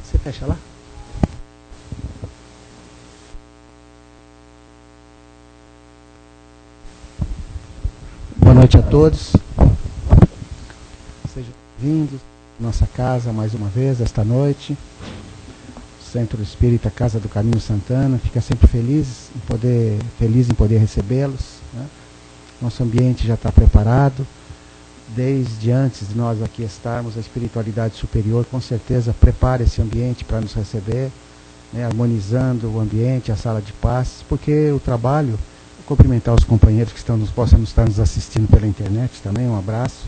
Você fecha lá? Boa noite a todos. Sejam bem-vindos à nossa casa mais uma vez esta noite. Centro Espírita Casa do Caminho Santana fica sempre feliz em poder recebê-los, né? Nosso ambiente já está preparado. Desde antes de nós aqui estarmos, a espiritualidade superior com certeza prepara esse ambiente para nos receber, né? Harmonizando o ambiente, a sala de paz, porque o trabalho, vou cumprimentar os companheiros que possam estar nos assistindo pela internet também, um abraço.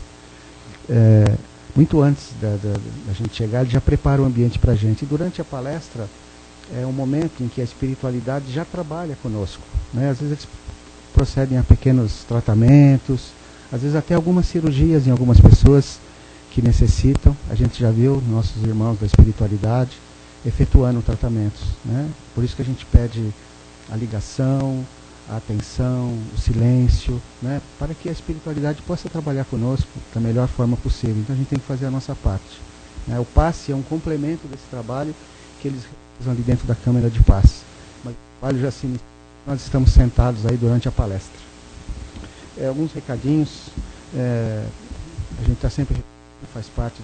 Muito antes da gente chegar, ele já prepara o ambiente para a gente. E durante a palestra, é um momento em que a espiritualidade já trabalha conosco, né? Às vezes eles procedem a pequenos tratamentos, às vezes até algumas cirurgias em algumas pessoas que necessitam. A gente já viu nossos irmãos da espiritualidade efetuando tratamentos, né? Por isso que a gente pede a ligação, a atenção, o silêncio, né? Para que a espiritualidade possa trabalhar conosco da melhor forma possível. Então a gente tem que fazer a nossa parte, né? O passe é um complemento desse trabalho que eles realizam ali dentro da Câmara de Paz. Mas o trabalho já se iniciou, nós estamos sentados aí durante a palestra. Alguns recadinhos, a gente está sempre, faz parte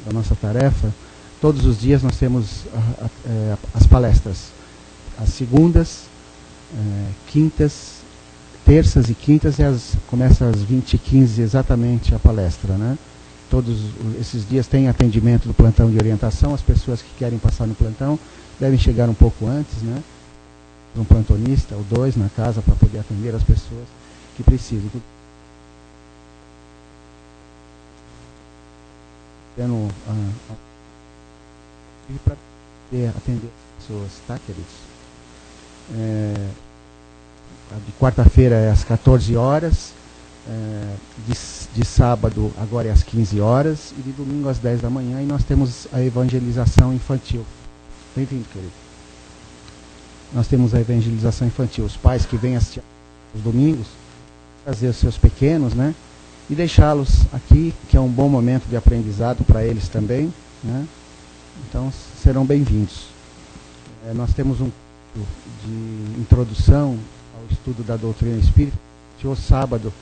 da nossa tarefa. Todos os dias nós temos as palestras, as segundas, quintas, terças e quintas, começa às 20h15 exatamente a palestra, né? Todos esses dias tem atendimento do plantão de orientação. As pessoas que querem passar no plantão devem chegar um pouco antes, né? Um plantonista ou dois na casa para poder atender as pessoas que precisam. Para poder atender as pessoas, tá, queridos? De quarta-feira é às 14 horas, de sábado agora é às 15 horas e de domingo às 10 da manhã, e nós temos a evangelização infantil. Bem-vindo, querido. Nós temos a evangelização infantil. Os pais que vêm assistir os domingos, trazer os seus pequenos, né? E deixá-los aqui, que é um bom momento de aprendizado para eles também, né? Então serão bem-vindos. Nós temos um curso de introdução ao estudo da doutrina espírita. O sábado,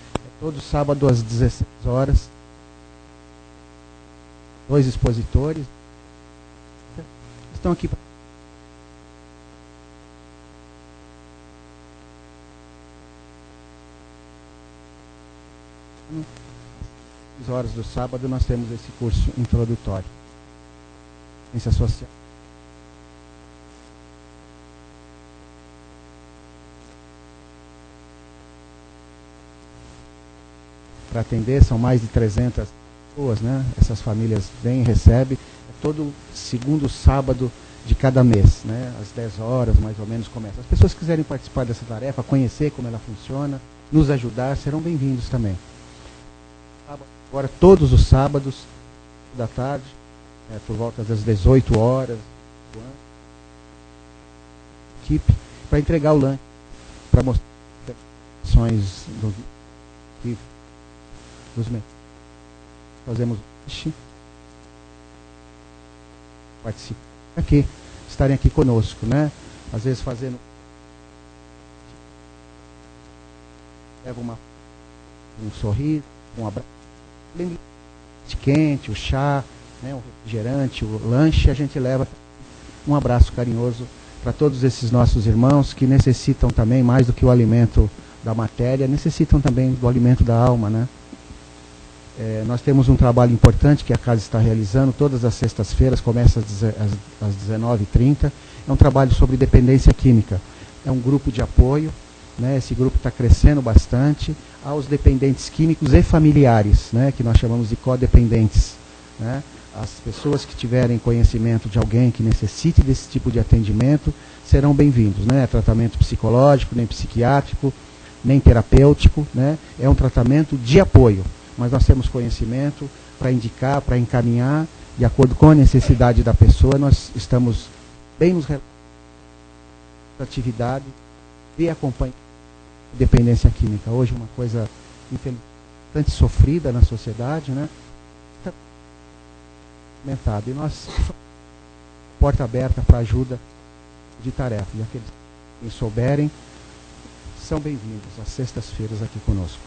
todo sábado às 16 horas, 2 expositores estão aqui. Às horas do sábado nós temos esse curso introdutório. Ciência social. Para atender, são mais de 300 pessoas, né? Essas famílias vêm e recebem. É todo segundo sábado de cada mês, né? Às 10 horas, mais ou menos, começa. As pessoas que quiserem participar dessa tarefa, conhecer como ela funciona, nos ajudar, serão bem-vindos também. Agora, todos os sábados da tarde, por volta das 18 horas, equipe, para entregar o lanche, para mostrar as ações dos meses. Fazemos lanche, participar aqui, estarem aqui conosco, né? Às vezes fazendo, leva um sorriso, um abraço, quente, o chá, né, o refrigerante, o lanche, a gente leva um abraço carinhoso para todos esses nossos irmãos que necessitam também, mais do que o alimento da matéria, necessitam também do alimento da alma, né? Nós temos um trabalho importante que a casa está realizando todas as sextas-feiras, começa às 19h30. É um trabalho sobre dependência química. É um grupo de apoio, né? Esse grupo está crescendo bastante, aos dependentes químicos e familiares, né? Que nós chamamos de codependentes, né? As pessoas que tiverem conhecimento de alguém que necessite desse tipo de atendimento serão bem-vindos, né? Tratamento psicológico, nem psiquiátrico, nem terapêutico, né? É um tratamento de apoio, mas nós temos conhecimento para indicar, para encaminhar, de acordo com a necessidade da pessoa. Nós estamos bem nos atividade de acompanhamento dependência química. Hoje uma coisa infelizmente sofrida na sociedade, né? Está aumentado. E nós porta aberta para ajuda de tarefa. E aqueles que souberem são bem-vindos às sextas-feiras aqui conosco.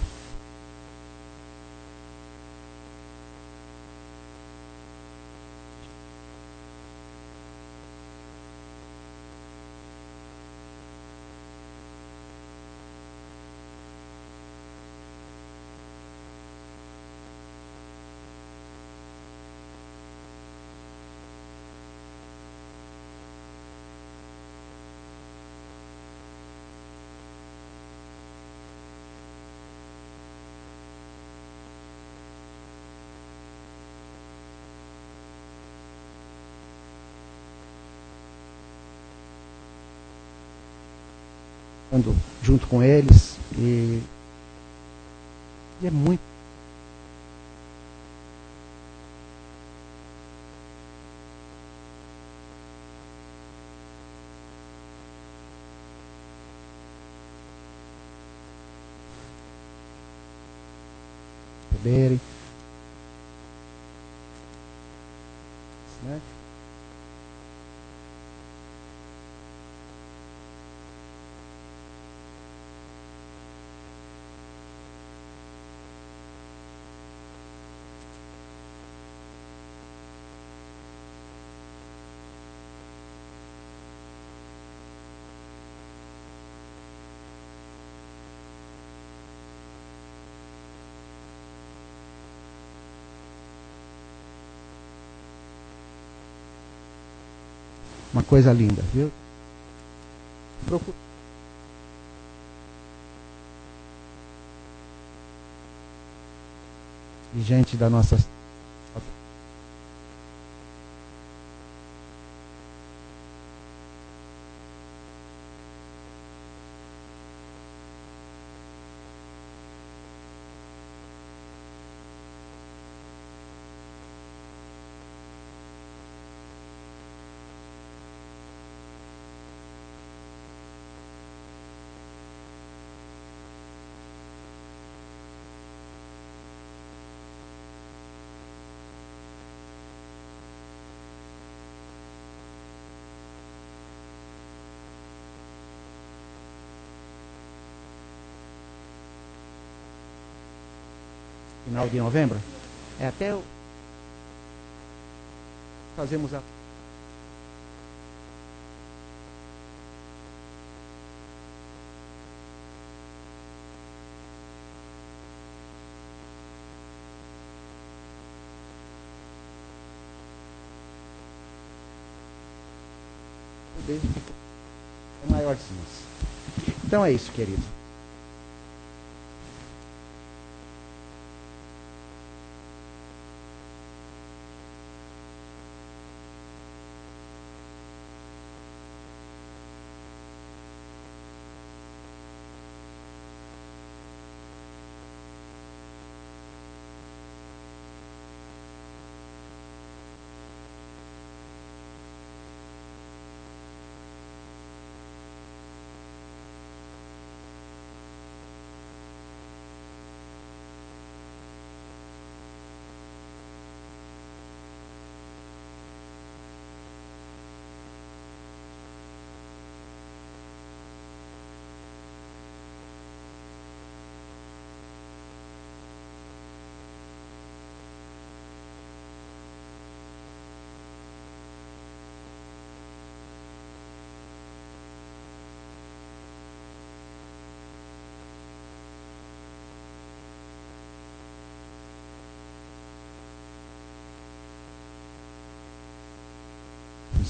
Ando junto com eles e é muito beberem, né? Uma coisa linda, viu? Procure gente da nossa final de novembro. É até fazemos a é maiorzinhos. Então é isso, querido.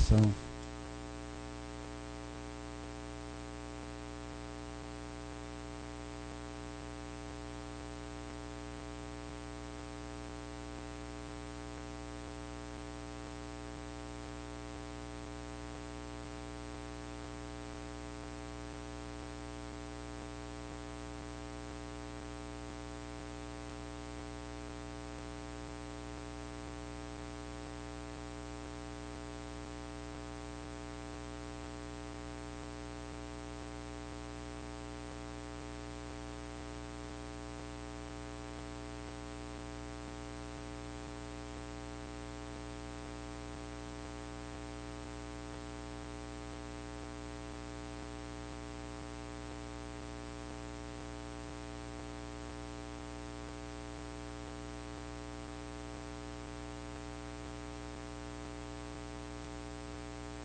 São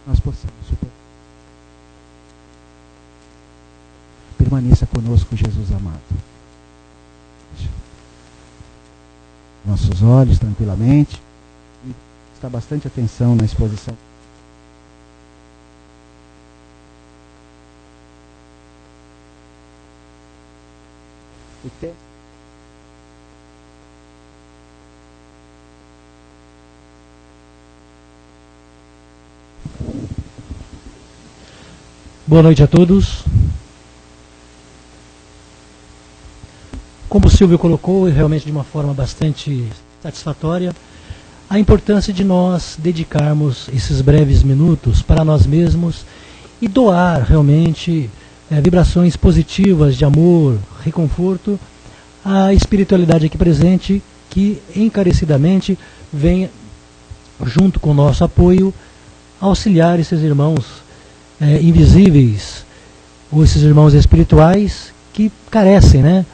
nós possamos superar. Permaneça conosco, Jesus amado. Nossos olhos tranquilamente. E prestar bastante atenção na exposição. O tempo. Boa noite a todos. Como o Silvio colocou, e realmente de uma forma bastante satisfatória, a importância de nós dedicarmos esses breves minutos para nós mesmos e doar realmente vibrações positivas de amor, reconforto à espiritualidade aqui presente, que encarecidamente vem, junto com o nosso apoio, auxiliar esses irmãos invisíveis, ou esses irmãos espirituais que carecem,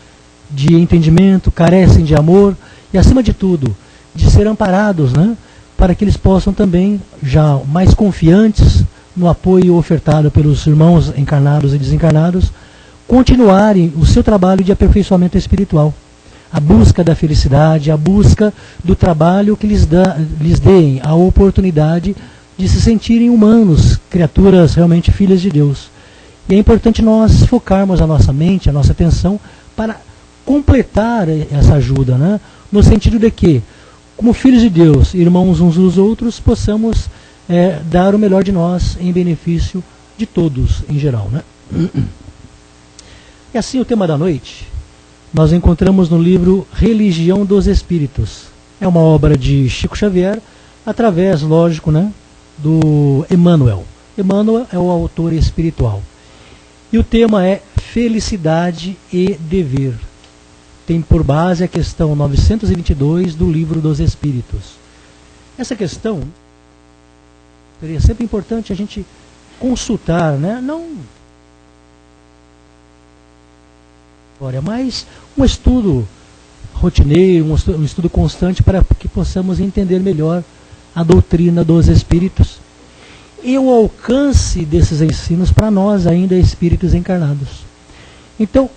de entendimento, carecem de amor e, acima de tudo, de ser amparados, para que eles possam também, já mais confiantes no apoio ofertado pelos irmãos encarnados e desencarnados, continuarem o seu trabalho de aperfeiçoamento espiritual. A busca da felicidade, a busca do trabalho que lhes deem a oportunidade de se sentirem humanos, criaturas realmente filhas de Deus. E é importante nós focarmos a nossa mente, a nossa atenção, para completar essa ajuda, no sentido de que, como filhos de Deus, irmãos uns dos outros, possamos dar o melhor de nós em benefício de todos em geral. E assim, o tema da noite, nós encontramos no livro Religião dos Espíritos. É uma obra de Chico Xavier, através, lógico, do Emmanuel. Emmanuel é o autor espiritual. E o tema é Felicidade e Dever. Tem por base a questão 922 do Livro dos Espíritos. Essa questão seria sempre importante a gente consultar, não mas um estudo rotineiro, um estudo constante para que possamos entender melhor a doutrina dos Espíritos e o alcance desses ensinos para nós ainda espíritos encarnados. Então,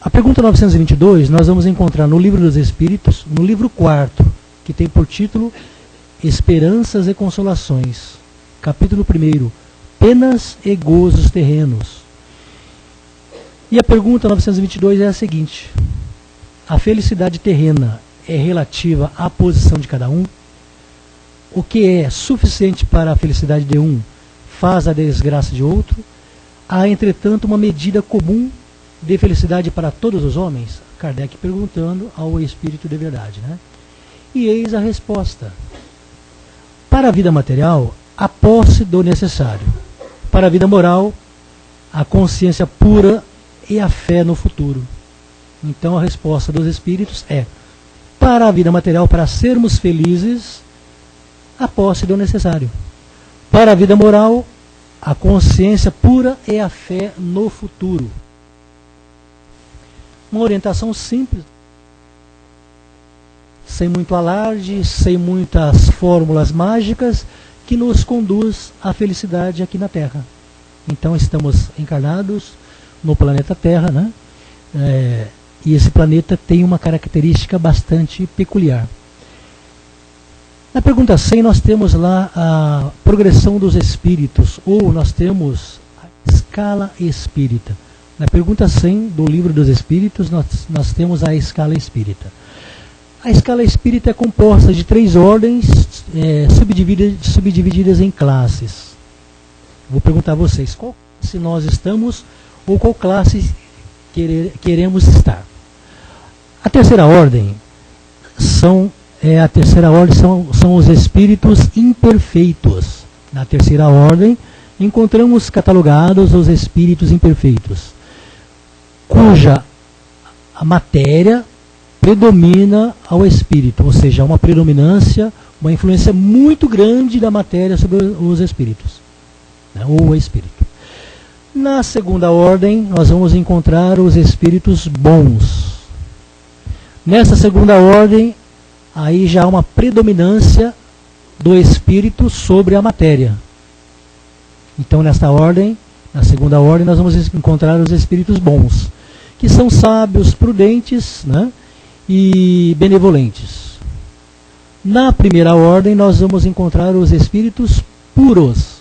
a pergunta 922 nós vamos encontrar no Livro dos Espíritos, no livro 4, que tem por título Esperanças e Consolações. Capítulo 1, Penas e Gozos Terrenos. E a pergunta 922 é a seguinte: a felicidade terrena é relativa à posição de cada um? O que é suficiente para a felicidade de um faz a desgraça de outro? Há, entretanto, uma medida comum de felicidade para todos os homens? Kardec perguntando ao Espírito de Verdade. E eis a resposta. Para a vida material, a posse do necessário. Para a vida moral, a consciência pura e a fé no futuro. Então a resposta dos Espíritos é: para a vida material, para sermos felizes, a posse do necessário. Para a vida moral, a consciência pura e a fé no futuro. Uma orientação simples, sem muito alarde, sem muitas fórmulas mágicas, que nos conduz à felicidade aqui na Terra. Então estamos encarnados no planeta Terra, e esse planeta tem uma característica bastante peculiar. Na pergunta 100 nós temos lá a progressão dos espíritos, ou nós temos a escala espírita. Na pergunta 100 do Livro dos Espíritos nós temos a escala espírita. A escala espírita é composta de 3 ordens subdivididas em classes. Vou perguntar a vocês, qual classe nós estamos ou qual classe queremos estar? A terceira ordem são os espíritos imperfeitos. Na terceira ordem encontramos catalogados os espíritos imperfeitos, cuja a matéria predomina ao espírito, ou seja, uma predominância, uma influência muito grande da matéria sobre os espíritos, ou o espírito. Na segunda ordem, nós vamos encontrar os espíritos bons. Nessa segunda ordem, aí já há uma predominância do espírito sobre a matéria. Então, nesta ordem, na segunda ordem, nós vamos encontrar os espíritos bons, que são sábios, prudentes, né, e benevolentes. Na primeira ordem, nós vamos encontrar os espíritos puros.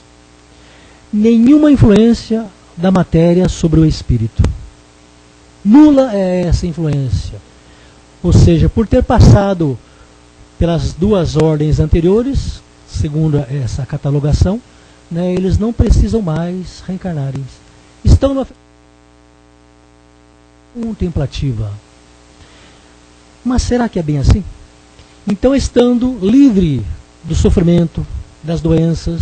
Nenhuma influência da matéria sobre o espírito. Nula é essa influência. Ou seja, por ter passado pelas duas ordens anteriores, segundo essa catalogação, né, eles não precisam mais reencarnar. Estão na contemplativa. Mas será que é bem assim? Então, estando livre do sofrimento, das doenças,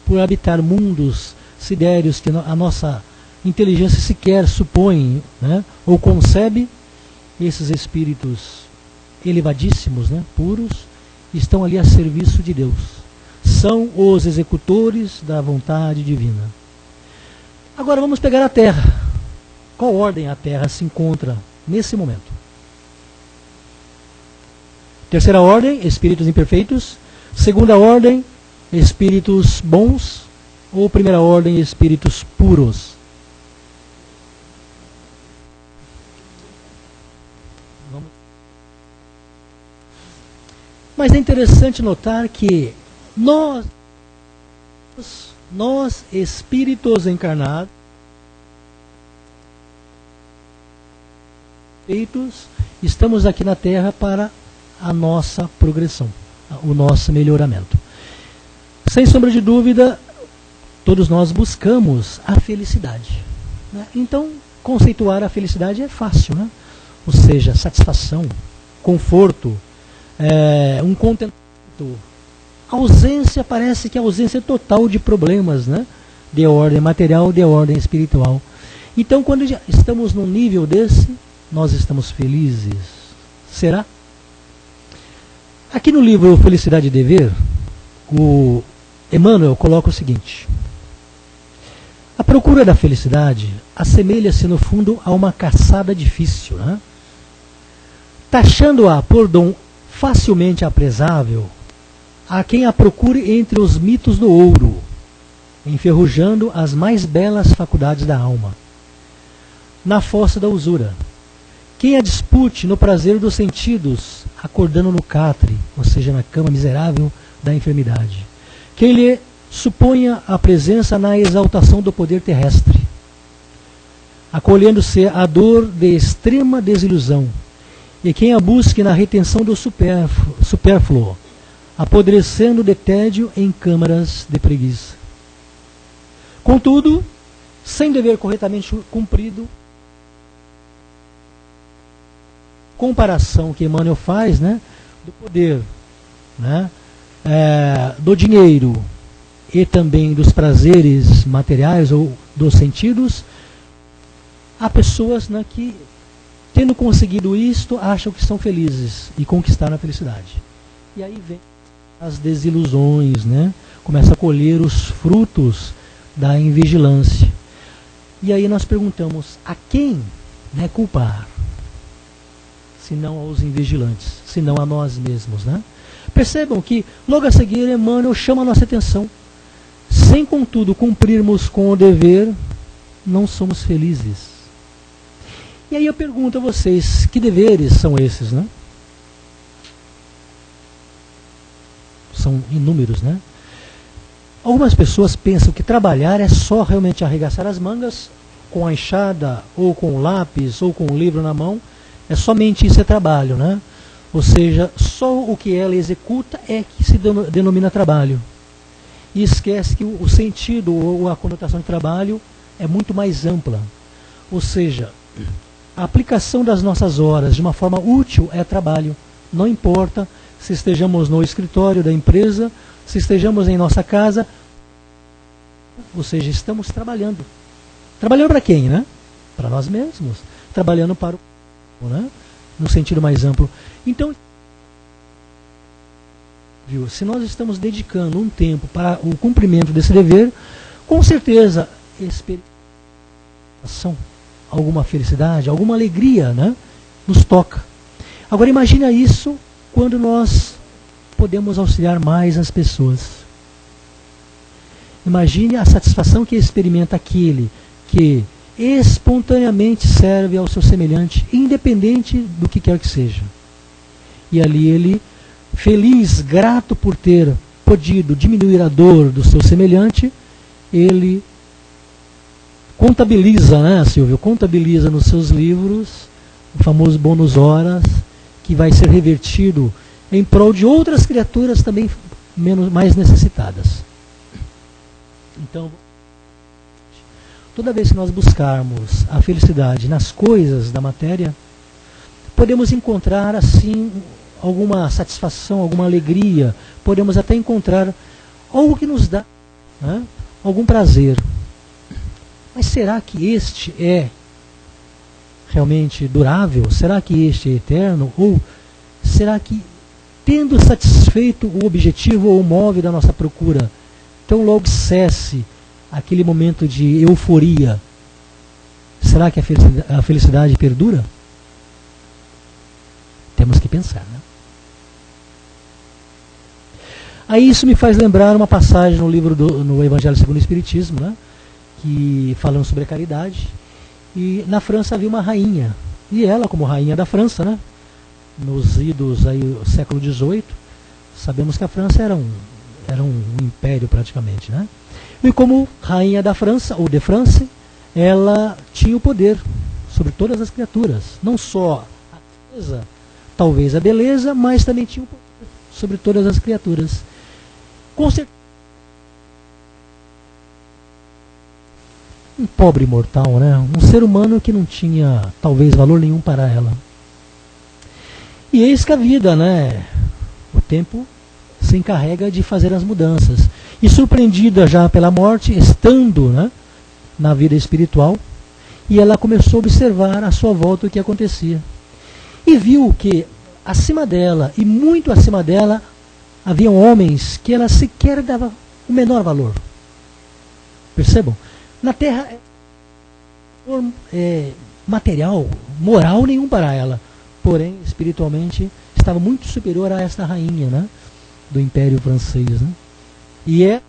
por habitar mundos sidéreos que a nossa inteligência sequer supõe, né, ou concebe, esses espíritos elevadíssimos, né, puros, estão ali a serviço de Deus. São os executores da vontade divina. Agora vamos pegar a Terra. Qual ordem a Terra se encontra nesse momento? Terceira ordem, espíritos imperfeitos. Segunda ordem, espíritos bons. Ou primeira ordem, espíritos puros? Mas é interessante notar que nós espíritos encarnados, estamos aqui na Terra para a nossa progressão, o nosso melhoramento. Sem sombra de dúvida, todos nós buscamos a felicidade, né? Então, conceituar a felicidade é fácil, né? Ou seja, satisfação, conforto, um contentamento. Ausência, parece que a ausência total de problemas, né? De ordem material, de ordem espiritual. Então, quando estamos num nível desse, nós estamos felizes. Será? Aqui no livro Felicidade e Dever, o Emmanuel coloca o seguinte: a procura da felicidade assemelha-se no fundo a uma caçada difícil, né? Taxando-a por dom facilmente apresável, há quem a procure entre os mitos do ouro, enferrujando as mais belas faculdades da alma, na fossa da usura. Quem a dispute no prazer dos sentidos, acordando no catre, ou seja, na cama miserável da enfermidade. Quem lhe suponha a presença na exaltação do poder terrestre, acolhendo-se a dor de extrema desilusão, e quem a busque na retenção do supérfluo, apodrecendo de tédio em câmaras de preguiça. Contudo, sem dever corretamente cumprido, comparação que Emmanuel faz, né, do poder, né, do dinheiro e também dos prazeres materiais ou dos sentidos, há pessoas, né, que, tendo conseguido isto, acham que são felizes e conquistaram a felicidade. E aí vem as desilusões, né? Começa a colher os frutos da invigilância. E aí nós perguntamos, a quem, né, culpar? Se não aos invigilantes, se não a nós mesmos, né? Percebam que logo a seguir Emmanuel chama a nossa atenção. Sem, contudo, cumprirmos com o dever, não somos felizes. E aí eu pergunto a vocês, que deveres são esses, né? São inúmeros, né? Algumas pessoas pensam que trabalhar é só realmente arregaçar as mangas com a enxada, ou com o lápis, ou com o livro na mão. É somente isso é trabalho, né? Ou seja, só o que ela executa é que se denomina trabalho. E esquece que o sentido ou a conotação de trabalho é muito mais ampla. Ou seja, a aplicação das nossas horas de uma forma útil é trabalho. Não importa se estejamos no escritório da empresa, se estejamos em nossa casa, ou seja, estamos trabalhando. Trabalhando para quem, né? Para nós mesmos. Trabalhando para o, né? No sentido mais amplo. Então, se nós estamos dedicando um tempo para o cumprimento desse dever, com certeza, alguma felicidade, alguma alegria, né, nos toca. Agora imagina isso quando nós podemos auxiliar mais as pessoas. Imagine a satisfação que experimenta aquele que espontaneamente serve ao seu semelhante, independente do que quer que seja. E ali ele, feliz, grato por ter podido diminuir a dor do seu semelhante, ele contabiliza, né, Silvio? Contabiliza nos seus livros o famoso bônus horas, que vai ser revertido em prol de outras criaturas também mais necessitadas. Então, toda vez que nós buscarmos a felicidade nas coisas da matéria, podemos encontrar assim alguma satisfação, alguma alegria, podemos até encontrar algo que nos dá, né, algum prazer. Mas será que este é realmente durável? Será que este é eterno? Ou será que, tendo satisfeito o objetivo ou o móvel da nossa procura, tão logo cesse aquele momento de euforia, será que a felicidade perdura? Temos que pensar, né? Aí isso me faz lembrar uma passagem no livro no Evangelho segundo o Espiritismo, né? Que falando sobre a caridade. E na França havia uma rainha, e ela, como rainha da França, né, nos idos aí do século XVIII, sabemos que a França era um império praticamente, né? E como rainha da França, ou de France, ela tinha o poder sobre todas as criaturas, não só a beleza, talvez a beleza, mas também tinha o poder sobre todas as criaturas. Com certeza, um pobre mortal, né? Um ser humano que não tinha talvez valor nenhum para ela. E eis que a vida, né? O tempo se encarrega de fazer as mudanças. E surpreendida já pela morte, estando, né, na vida espiritual, e ela começou a observar à sua volta o que acontecia. E viu que acima dela, e muito acima dela, haviam homens que ela sequer dava o menor valor. Percebam? Na Terra, material, moral nenhum para ela. Porém, espiritualmente, estava muito superior a esta rainha, né, do Império Francês. Né? E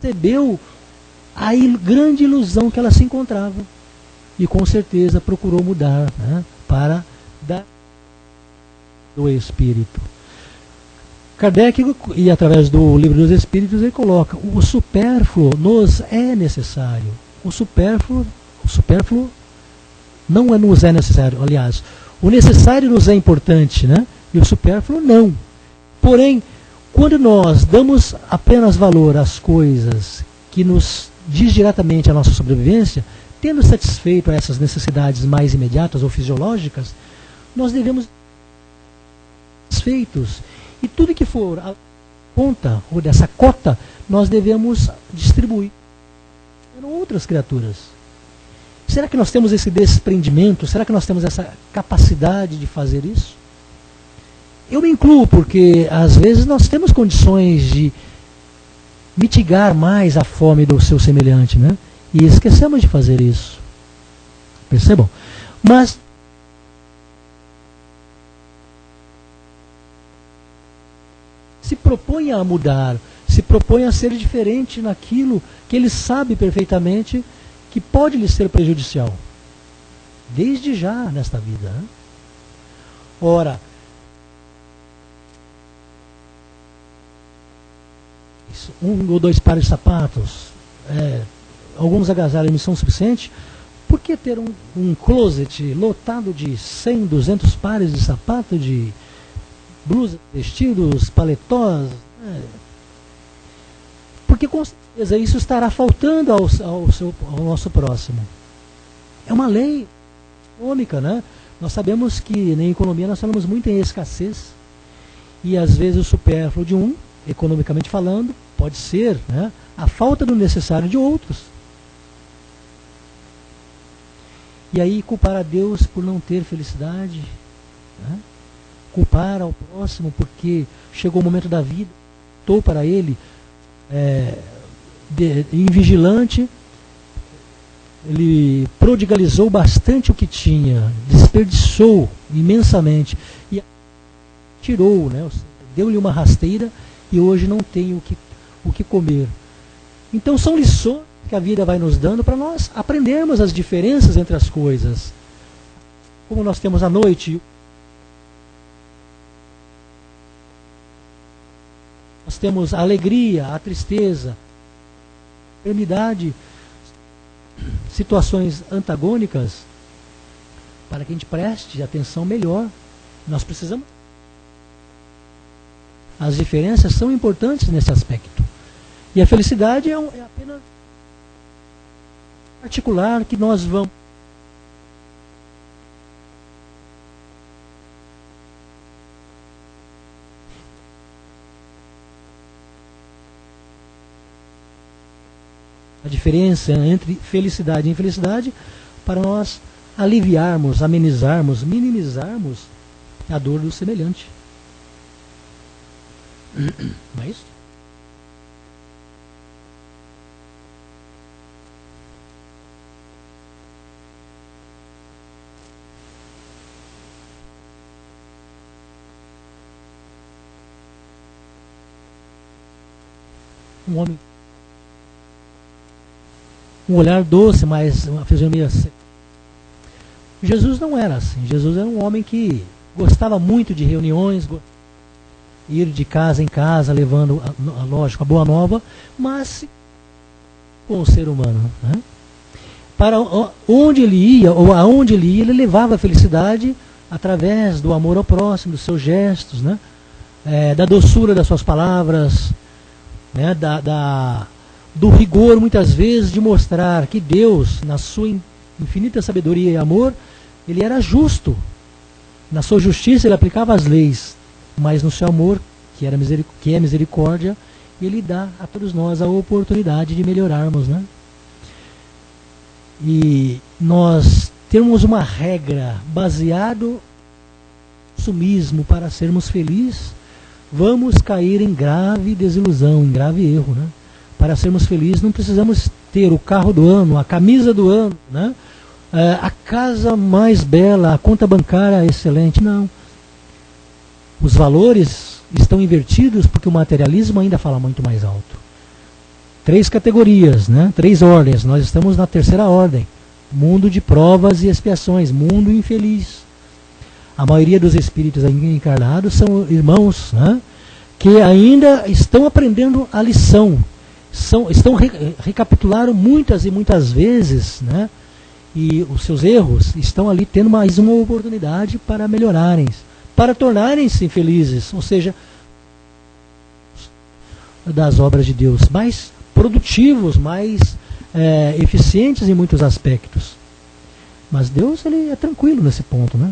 percebeu a grande ilusão que ela se encontrava. E com certeza procurou mudar, né, para dar do espírito. Kardec, e através do Livro dos Espíritos, ele coloca: o supérfluo nos é necessário. O supérfluo não nos é necessário. Aliás, o necessário nos é importante, né? E o supérfluo não. Porém, quando nós damos apenas valor às coisas que nos diz diretamente a nossa sobrevivência, tendo satisfeito essas necessidades mais imediatas ou fisiológicas, nós devemos satisfeitos. E tudo que for a conta, ou dessa cota, nós devemos distribuir para outras criaturas. Será que nós temos esse desprendimento? Será que nós temos essa capacidade de fazer isso? Eu me incluo, porque às vezes nós temos condições de mitigar mais a fome do seu semelhante, né? E esquecemos de fazer isso. Percebam? Mas se propõe a mudar, se propõe a ser diferente naquilo que ele sabe perfeitamente que pode lhe ser prejudicial, desde já nesta vida. Né? Ora, um ou dois pares de sapatos, alguns agasalhos são suficientes. Por que ter um closet lotado de 100, 200 pares de sapato, de blusas, vestidos, paletós? Porque com certeza isso estará faltando ao nosso próximo. É uma lei econômica, né? Nós sabemos que na economia nós falamos muito em escassez, e às vezes o supérfluo de um, economicamente falando, pode ser, né, a falta do necessário de outros. E aí culpar a Deus por não ter felicidade, né? Culpar ao próximo porque chegou o momento da vida, estou para ele invigilante, ele prodigalizou bastante o que tinha, desperdiçou imensamente e tirou, né, deu-lhe uma rasteira e hoje não tem o que comer. Então são lições que a vida vai nos dando para nós aprendermos as diferenças entre as coisas. Como nós temos a noite, nós temos a alegria, a tristeza, a enfermidade, situações antagônicas, para que a gente preste atenção melhor. Nós precisamos. As diferenças são importantes nesse aspecto. E a felicidade é apenas particular que nós vamos. A diferença entre felicidade e infelicidade para nós aliviarmos, amenizarmos, minimizarmos a dor do semelhante. Não é isso? Um homem, um olhar doce, mas uma fisionomia seca. Jesus não era assim. Jesus era um homem que gostava muito de reuniões, ir de casa em casa, levando, lógico, a boa nova, mas com o ser humano. Né? Para onde ele ia, ou aonde ele ia, ele levava a felicidade através do amor ao próximo, dos seus gestos, né? Da doçura das suas palavras, né? Do rigor, muitas vezes, de mostrar que Deus, na sua infinita sabedoria e amor, ele era justo. Na sua justiça ele aplicava as leis, mas no seu amor, que é misericórdia, ele dá a todos nós a oportunidade de melhorarmos, né? E nós temos uma regra baseado no consumismo para sermos felizes, vamos cair em grave desilusão, em grave erro, né? Para sermos felizes não precisamos ter o carro do ano, a camisa do ano, né? A casa mais bela, a conta bancária excelente, não. Os valores estão invertidos porque o materialismo ainda fala muito mais alto. 3 categorias, né? 3 ordens. Nós estamos na terceira ordem. Mundo de provas e expiações, mundo infeliz. A maioria dos espíritos encarnados são irmãos, né? Que ainda estão aprendendo a lição. Recapitularam muitas e muitas vezes, né? E os seus erros, estão ali tendo mais uma oportunidade para melhorarem, para tornarem-se felizes, ou seja, das obras de Deus, mais produtivos, mais eficientes em muitos aspectos. Mas Deus, ele é tranquilo nesse ponto, né?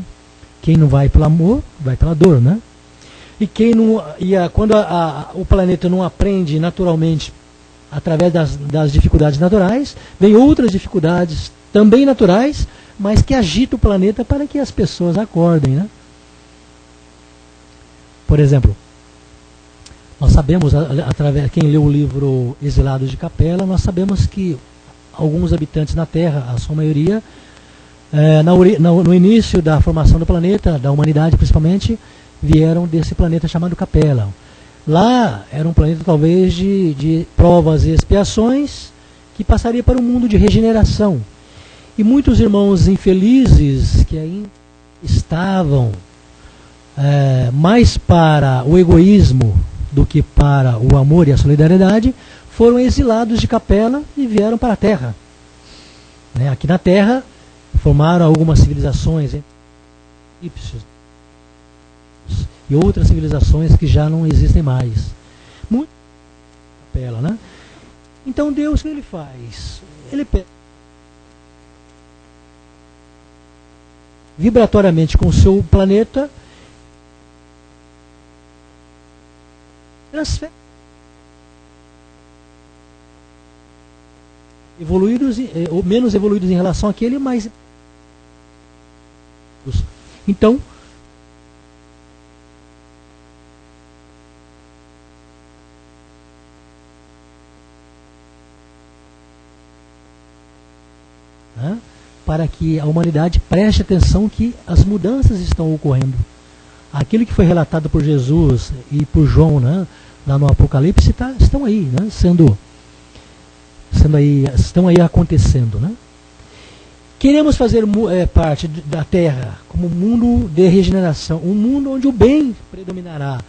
Quem não vai pelo amor, vai pela dor, né? E quem não, quando o planeta não aprende naturalmente através das dificuldades naturais, vem outras dificuldades também naturais, mas que agitam o planeta para que as pessoas acordem, né? Por exemplo, nós sabemos, através quem leu o livro Exilados de Capela, nós sabemos que alguns habitantes na Terra, a sua maioria, no início da formação do planeta, da humanidade principalmente, vieram desse planeta chamado Capela. Lá era um planeta talvez de provas e expiações, que passaria para um mundo de regeneração. E muitos irmãos infelizes que aí estavam mais para o egoísmo do que para o amor e a solidariedade, foram exilados de Capela e vieram para a Terra. Né? Aqui na Terra formaram algumas civilizações, egípcios e outras civilizações que já não existem mais. Muito Capela, né? Então Deus, o que ele faz? Ele pega vibratoriamente com o seu planeta, transfere evoluídos ou menos evoluídos em relação àquele, mas então para que a humanidade preste atenção que as mudanças estão ocorrendo. aquilo que foi relatado por Jesus e por João, né, lá no Apocalipse, estão aí, né, estão aí acontecendo, né? Queremos fazer parte da Terra como um mundo de regeneração, um mundo onde o bem predominará.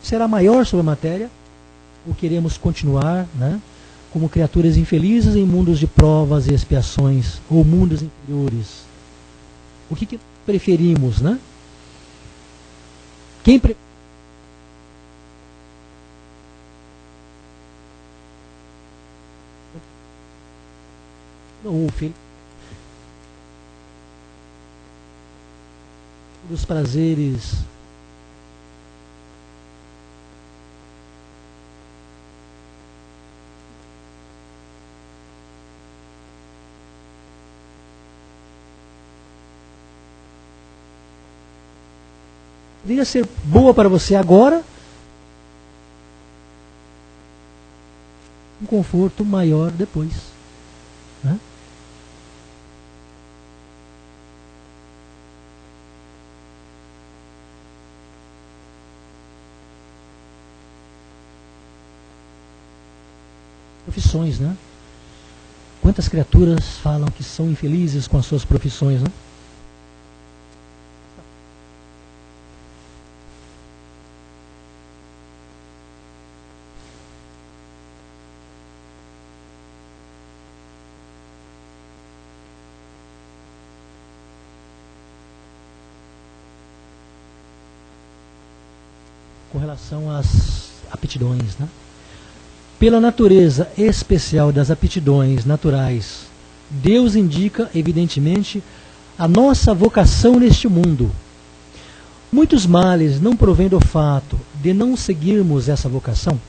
Será maior sobre a matéria, ou queremos continuar, né, como criaturas infelizes em mundos de provas e expiações, ou mundos inferiores? O que preferimos, né? O filho dos prazeres poderia ser boa para você agora, um conforto maior depois, né? Profissões, né? Quantas criaturas falam que são infelizes com as suas profissões, né? Com relação às aptidões, né? Pela natureza especial das aptidões naturais, Deus indica, evidentemente, a nossa vocação neste mundo. Muitos males não provêm do fato de não seguirmos essa vocação?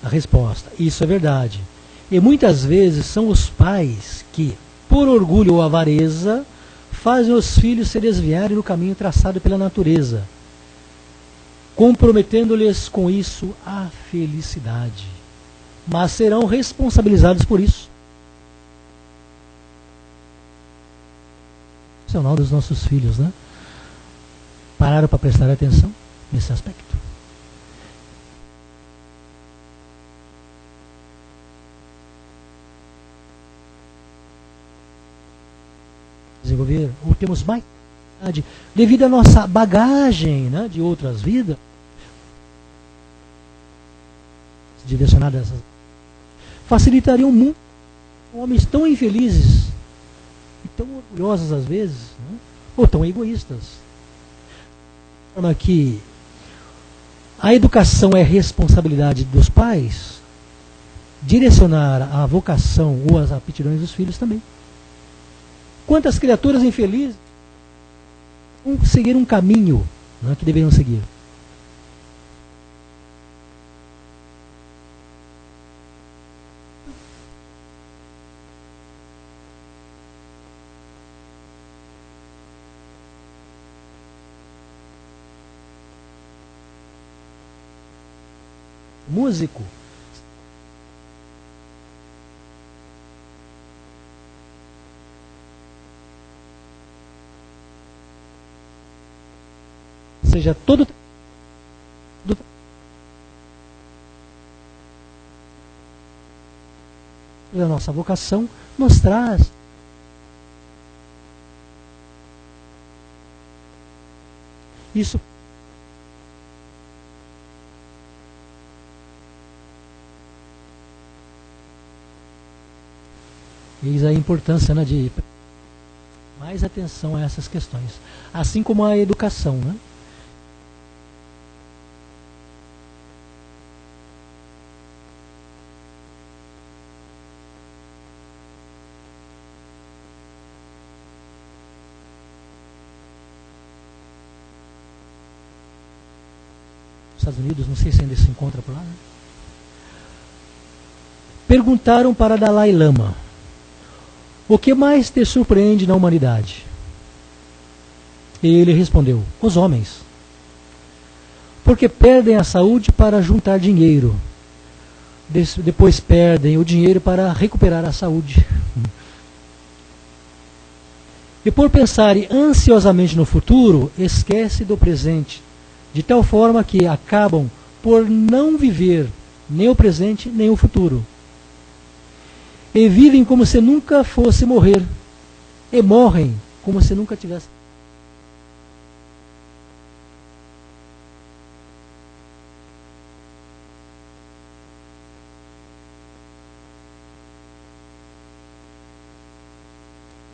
A resposta: isso é verdade. E muitas vezes são os pais que, por orgulho ou avareza, fazem os filhos se desviarem do caminho traçado pela natureza, comprometendo-lhes com isso a felicidade. Mas serão responsabilizados por isso. Esse é o sinal dos nossos filhos, né? Pararam para prestar atenção nesse aspecto. Desenvolver, ou temos mais devido à nossa bagagem, né, de outras vidas, direcionadas, facilitariam muito homens tão infelizes e tão orgulhosos às vezes, né, ou tão egoístas. De forma que a educação é responsabilidade dos pais, direcionar a vocação ou as aptidões dos filhos também. Quantas criaturas infelizes seguir um caminho, né, que deveriam seguir? Músico seja todo a nossa vocação nos traz isso. Eis a importância, né, de mais atenção a essas questões, assim como a educação, né? Estados Unidos, não sei se ainda se encontra por lá, né? Perguntaram para Dalai Lama: o que mais te surpreende na humanidade? E ele respondeu: os homens. Porque perdem a saúde para juntar dinheiro, depois perdem o dinheiro para recuperar a saúde. E por pensarem ansiosamente no futuro, esquece do presente, de tal forma que acabam por não viver nem o presente nem o futuro. E vivem como se nunca fosse morrer, e morrem como se nunca tivesse.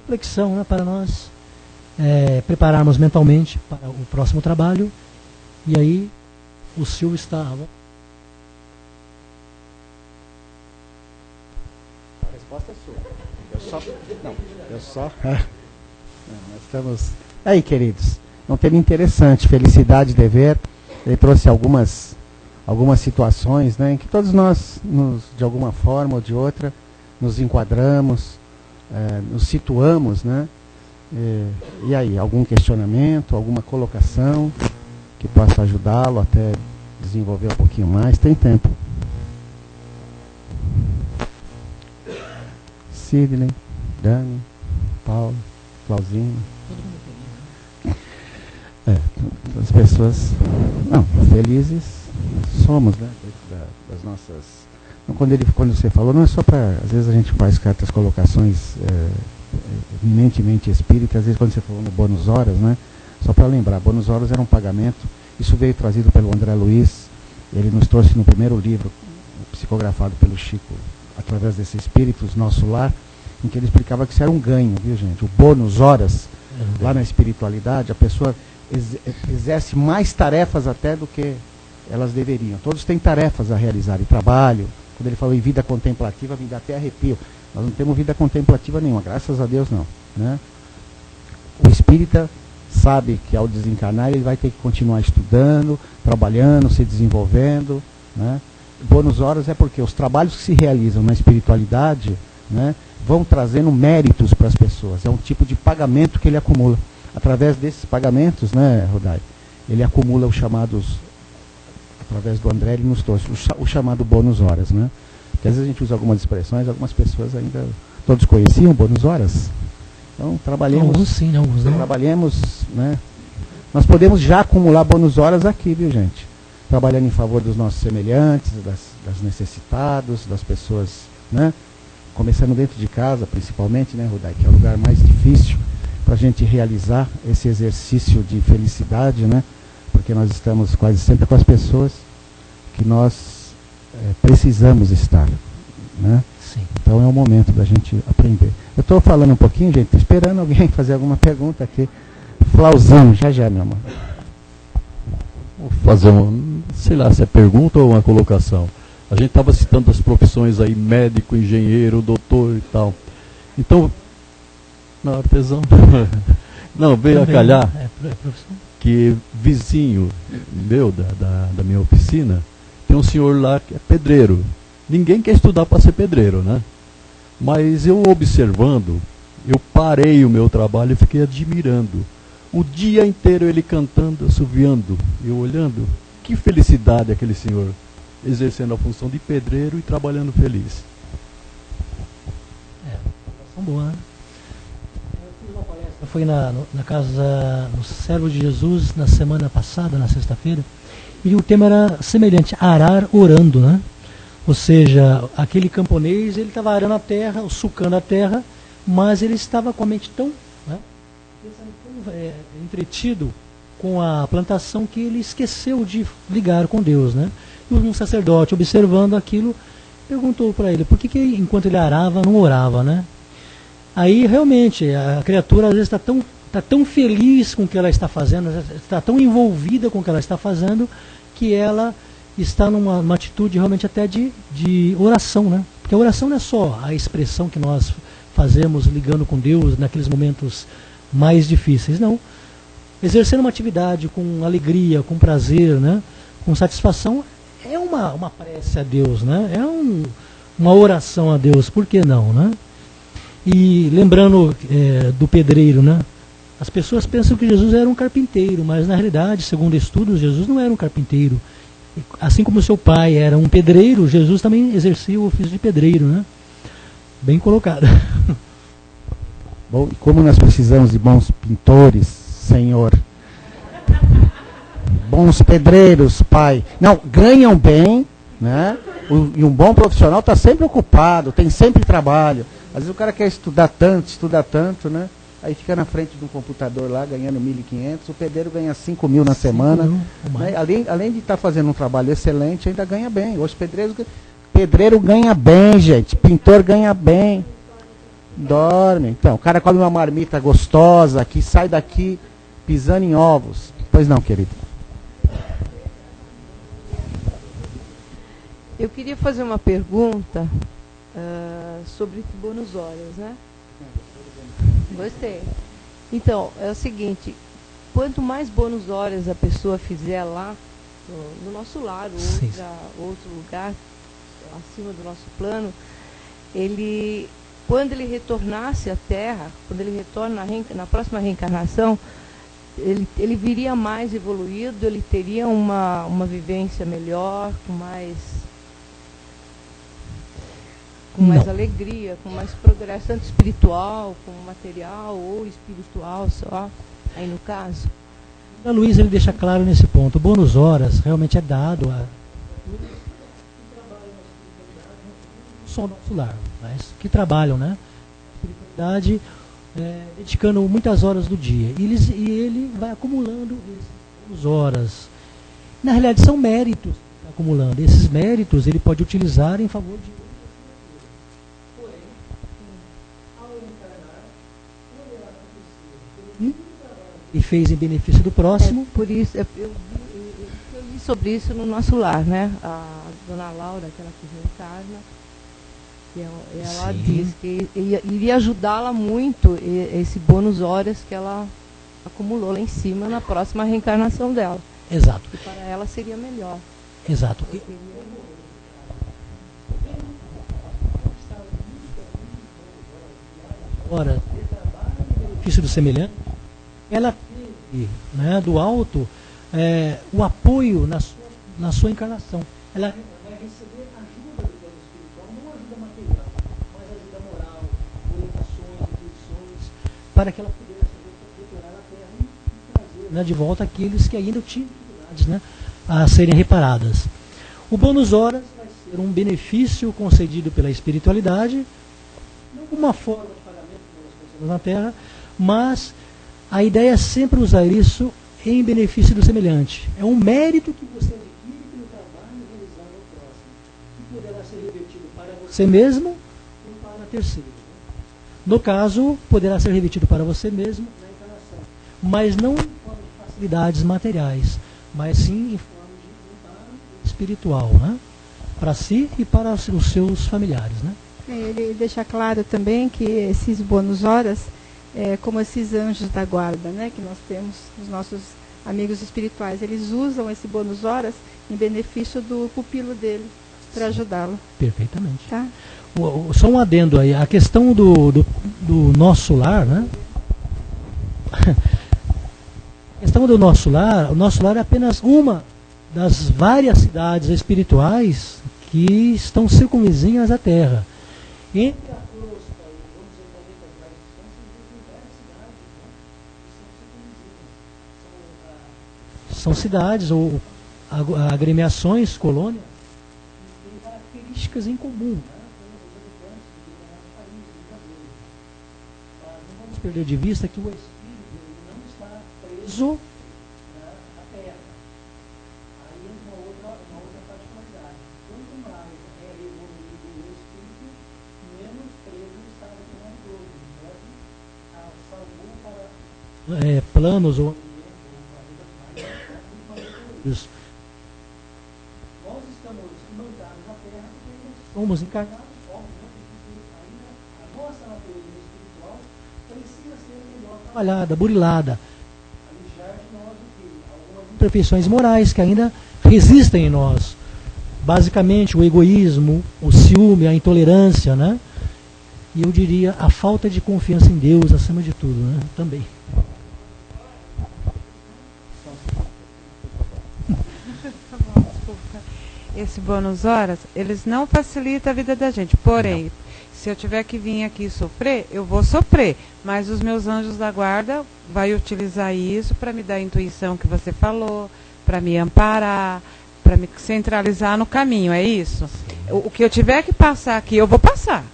Reflexão, né, para nós prepararmos mentalmente para o próximo trabalho. E aí o Silvio está... A resposta é sua. Nós estamos... Aí, queridos, é um tema interessante, felicidade, dever. Ele trouxe algumas situações, né, em que todos nós, de alguma forma ou de outra, nos enquadramos, nos situamos, né? E aí, algum questionamento, alguma colocação que possa ajudá-lo até desenvolver um pouquinho mais? Tem tempo. Sidney, Dani, Paulo, Clauzinho. As pessoas, não, felizes somos, né? Das nossas... Quando você falou, não é só para... Às vezes a gente faz certas colocações eminentemente espíritas, às vezes quando você falou no bônus horas, né? Só para lembrar, bônus horas era um pagamento, isso veio trazido pelo André Luiz, ele nos trouxe no primeiro livro, psicografado pelo Chico, através desses espíritos, Nosso Lar, em que ele explicava que isso era um ganho, viu, gente? O bônus horas, lá na espiritualidade, a pessoa exerce mais tarefas até do que elas deveriam. Todos têm tarefas a realizar, e trabalho. Quando ele falou em vida contemplativa, me dá até arrepio. Nós não temos vida contemplativa nenhuma, graças a Deus não, né? O espírita sabe que ao desencarnar ele vai ter que continuar estudando, trabalhando, se desenvolvendo, né? Bônus horas é porque os trabalhos que se realizam na espiritualidade, né, vão trazendo méritos para as pessoas. É um tipo de pagamento que ele acumula. Através desses pagamentos, né, Rodai, ele acumula os chamados... Através do André, ele nos trouxe o chamado bônus horas, né? Porque às vezes a gente usa algumas expressões, algumas pessoas ainda... Todos conheciam bônus horas? Então, trabalhemos... Alguns sim, alguns não. Trabalhemos, né? Nós podemos já acumular bônus horas aqui, viu, gente? Trabalhando em favor dos nossos semelhantes, das necessitados, das pessoas, né? Começando dentro de casa, principalmente, né, Rodai? Que é o lugar mais difícil para a gente realizar esse exercício de felicidade, né? Porque nós estamos quase sempre com as pessoas que nós precisamos estar, né? Sim. Então é o momento da gente aprender. Eu estou falando um pouquinho, gente, esperando alguém fazer alguma pergunta aqui. Flauzão, já, meu amor. Vou fazer sei lá, se é pergunta ou uma colocação. A gente estava citando as profissões aí, médico, engenheiro, doutor e tal. Então, não, artesão. Não, veio Também, a calhar profissão. que vizinho meu, da minha oficina, tem um senhor lá que é pedreiro. Ninguém quer estudar para ser pedreiro, né? Mas eu observando, eu parei o meu trabalho e fiquei admirando. O dia inteiro ele cantando, assoviando, eu olhando. Que felicidade aquele senhor, exercendo a função de pedreiro e trabalhando feliz. São boas, né? Foi na casa do Servo de Jesus na semana passada, na sexta-feira, e o tema era semelhante, arar orando, né? Ou seja, aquele camponês, ele estava arando a terra, sucando a terra, mas ele estava com a mente tão, né, entretido com a plantação que ele esqueceu de ligar com Deus, né? E um sacerdote, observando aquilo, perguntou para ele, por que enquanto ele arava, não orava, né? Aí, realmente, a criatura às vezes está tão feliz com o que ela está fazendo, está tão envolvida com o que ela está fazendo, que ela está numa atitude realmente até de oração, né? Porque a oração não é só a expressão que nós fazemos ligando com Deus naqueles momentos mais difíceis, não. Exercendo uma atividade com alegria, com prazer, né? Com satisfação, é uma prece a Deus, né? É uma oração a Deus, por que não, né? E lembrando do pedreiro, né? As pessoas pensam que Jesus era um carpinteiro, mas na realidade, segundo estudos, Jesus não era um carpinteiro. Assim como seu pai era um pedreiro, Jesus também exercia o ofício de pedreiro, né? Bem colocado. Bom, e como nós precisamos de bons pintores, Senhor. Bons pedreiros, Pai. Não, ganham bem, né? E um bom profissional está sempre ocupado, tem sempre trabalho. Às vezes o cara quer estudar tanto, né? Aí fica na frente de um computador lá, ganhando 1.500. O pedreiro ganha 5.000 na semana. Né? Além de estar fazendo um trabalho excelente, ainda ganha bem. Hoje pedreiro ganha bem, gente. Pintor ganha bem. Dorme. Então, o cara come uma marmita gostosa, que sai daqui pisando em ovos. Pois não, querido. Eu queria fazer uma pergunta sobre bônus horas, né? Gostei. Então, é o seguinte, quanto mais bônus horas a pessoa fizer lá, no nosso lar, ou outro lugar, acima do nosso plano, quando ele retornasse à Terra, quando ele retorna na próxima reencarnação, ele viria mais evoluído, ele teria uma vivência melhor, com mais alegria, com mais progresso, tanto espiritual, como material, ou espiritual só, aí no caso. A Luísa, ele deixa claro nesse ponto, o bônus horas realmente é dado a nosso lar, mas que trabalham, né? Espiritualidade, dedicando muitas horas do dia. E ele vai acumulando essas horas. Na realidade, são méritos que está acumulando. Esses méritos ele pode utilizar em favor de e fez em benefício do próximo. Por isso, eu li sobre isso no nosso lar, né? A dona Laura, aquela que reencarna, ela diz que iria ajudá-la muito esse bônus horas que ela acumulou lá em cima na próxima reencarnação dela. Exato. E para ela seria melhor. Exato. Ora, benefício do semelhante, ela teve, né, do alto, o apoio na sua encarnação. Ela vai receber ajuda do plano espiritual, não ajuda material, mas ajuda moral, orientações, intuições, para que ela pudesse retornar à Terra e trazer, né, de volta aqueles que ainda tinham dificuldades, né, a serem reparadas. O bônus horas vai ser um benefício concedido pela espiritualidade, não como uma forma de pagamento que nós concedemos na Terra, mas a ideia é sempre usar isso em benefício do semelhante. É um mérito que você adquire pelo trabalho realizado ao próximo, que poderá ser revertido para você mesmo ou para terceiros. No caso, poderá ser revertido para você mesmo na encarnação, mas não em forma de facilidades materiais, mas sim em forma de amparo espiritual, né? Para si e para os seus familiares, né? Ele deixa claro também que esses bônus horas como esses anjos da guarda, né, que nós temos, os nossos amigos espirituais, eles usam esse bônus horas em benefício do pupilo dele, para ajudá-lo. Perfeitamente. Tá? Só um adendo aí, a questão do nosso lar, né? A questão do nosso lar, o nosso lar é apenas uma das várias cidades espirituais que estão circunvizinhas à Terra. Entre a crosta e, vamos dizer, planetas mais distantes, existem várias cidades, né, que são cidades ou agremiações, colônias, que têm características em comum, né, com os habitantes de determinados países, não vamos perder de vista que o espírito não está preso, né, à Terra. Aí entra uma outra particularidade. Quanto mais é evoluído o espírito, menos preso está no plano todo. Então, salvou para planos ou ambientes. Nós estamos mandados na Terra porque somos encarnados, ainda a nossa natureza espiritual precisa ser melhor trabalhada, burilada. Alijar de nós algumas imperfeições morais que ainda resistem em nós. Basicamente o egoísmo, o ciúme, a intolerância, né? E eu diria a falta de confiança em Deus acima de tudo, né? Também. Esse bônus horas, eles não facilitam a vida da gente. Porém, Se eu tiver que vir aqui sofrer, eu vou sofrer. Mas os meus anjos da guarda vai utilizar isso para me dar a intuição que você falou, para me amparar, para me centralizar no caminho, é isso? O que eu tiver que passar aqui, eu vou passar.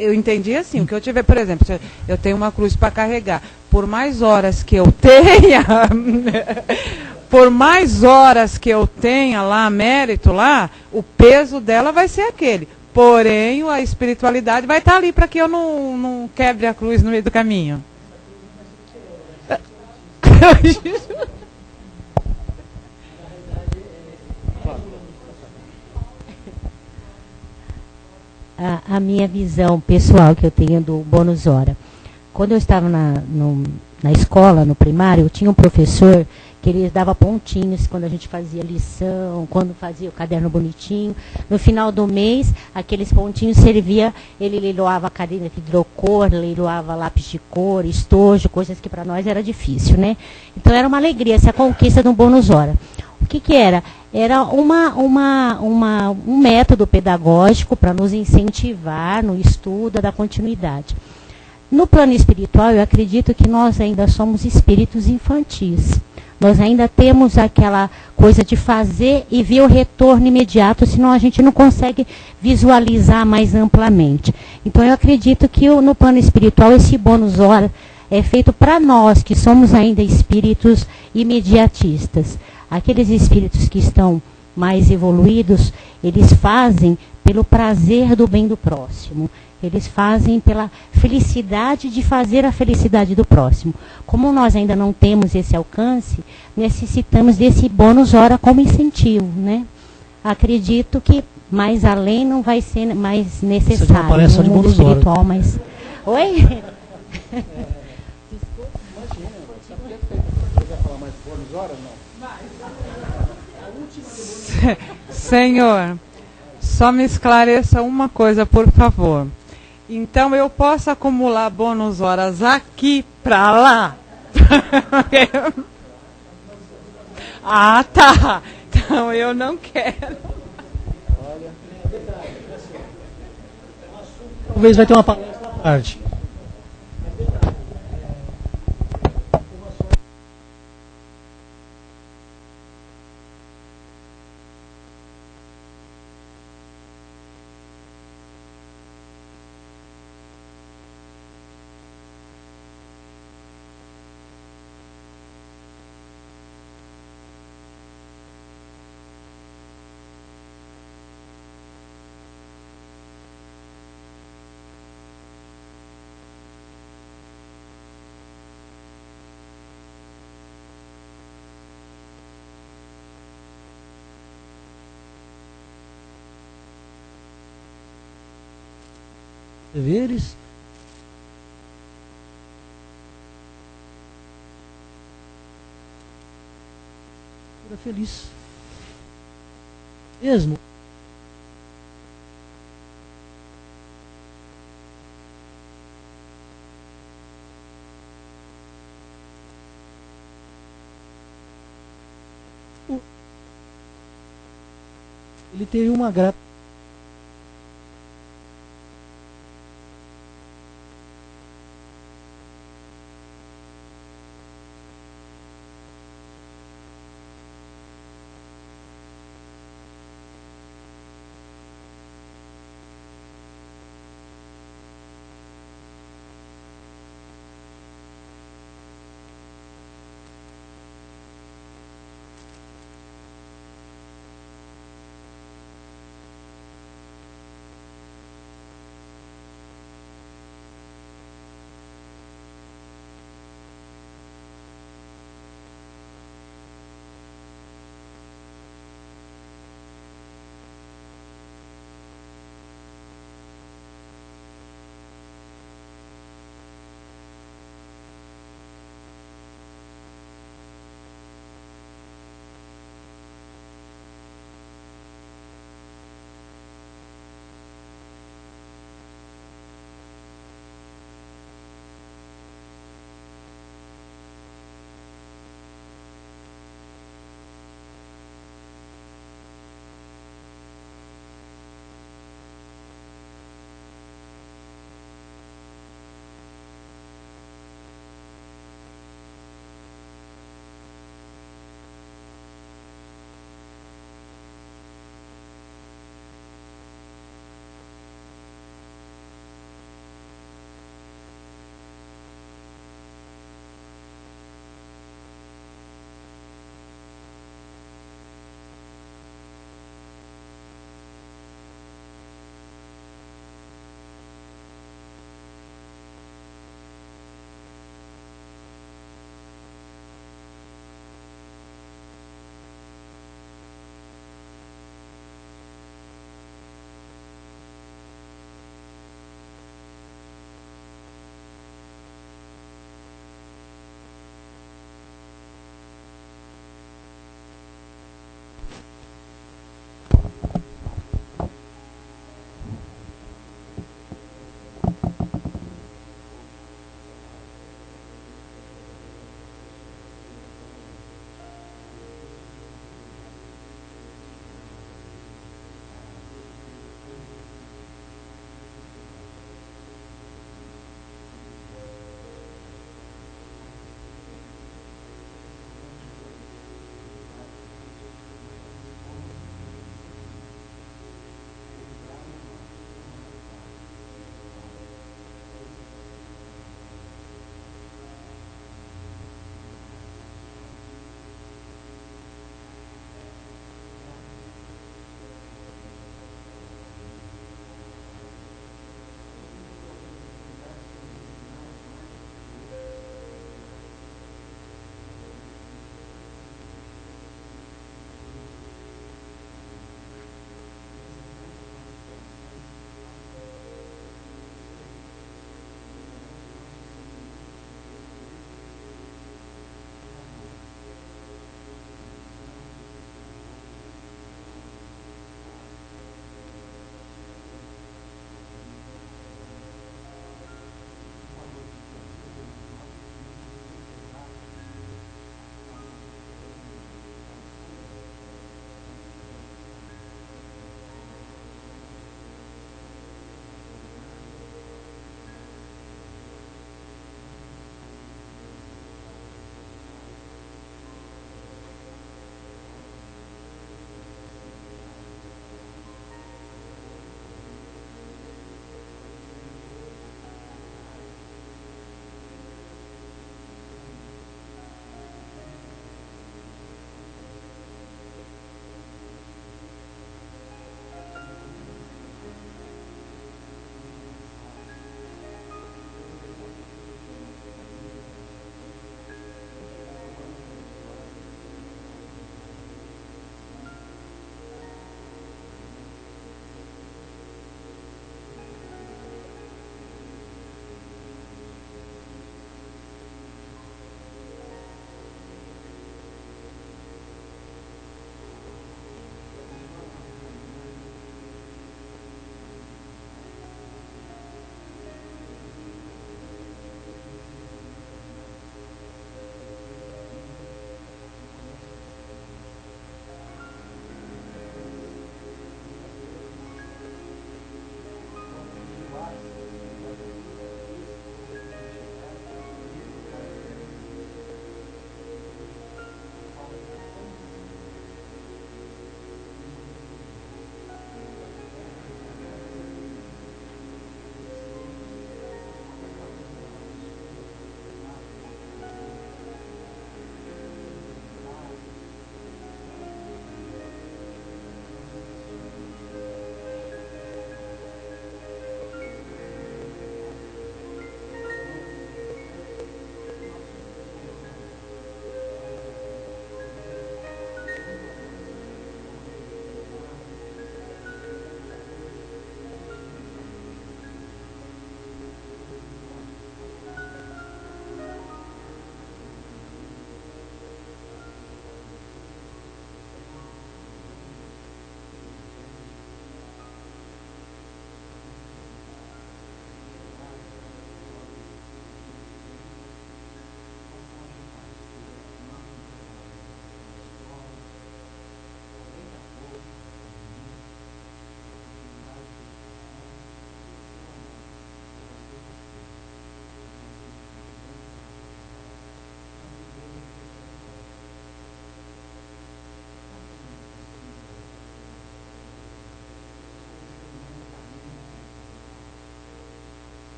Eu entendi assim, o que eu tiver, por exemplo, se eu tenho uma cruz para carregar, por mais horas que eu tenha, por mais horas que eu tenha lá, mérito lá, o peso dela vai ser aquele. Porém, a espiritualidade vai estar ali para que eu não quebre a cruz no meio do caminho. A minha visão pessoal que eu tenho do bônus hora. Quando eu estava na escola, no primário, eu tinha um professor que ele dava pontinhos quando a gente fazia lição, quando fazia o caderno bonitinho. No final do mês, aqueles pontinhos servia, ele leiloava caneta de hidrocor, leiloava lápis de cor, estojo, coisas que para nós era difícil, né? Então era uma alegria essa conquista de um bônus hora. O que era? Era um método pedagógico para nos incentivar no estudo, da continuidade. No plano espiritual, eu acredito que nós ainda somos espíritos infantis. Nós ainda temos aquela coisa de fazer e ver o retorno imediato, senão a gente não consegue visualizar mais amplamente. Então, eu acredito que no plano espiritual, esse bônus hora é feito para nós, que somos ainda espíritos imediatistas. Aqueles espíritos que estão mais evoluídos, eles fazem pelo prazer do bem do próximo. Eles fazem pela felicidade de fazer a felicidade do próximo. Como nós ainda não temos esse alcance, necessitamos desse bônus hora como incentivo, né? Acredito que mais além não vai ser mais necessário Você no mundo espiritual, mas... Oi? Desculpa, imagina. Você quer falar mais bônus hora, não? Senhor, só me esclareça uma coisa, por favor. Então eu posso acumular bônus horas aqui para lá? Ah, tá. Então eu não quero. Talvez vai ter uma palestra à tarde. Deveres. Era feliz. Mesmo. Ele teve uma grata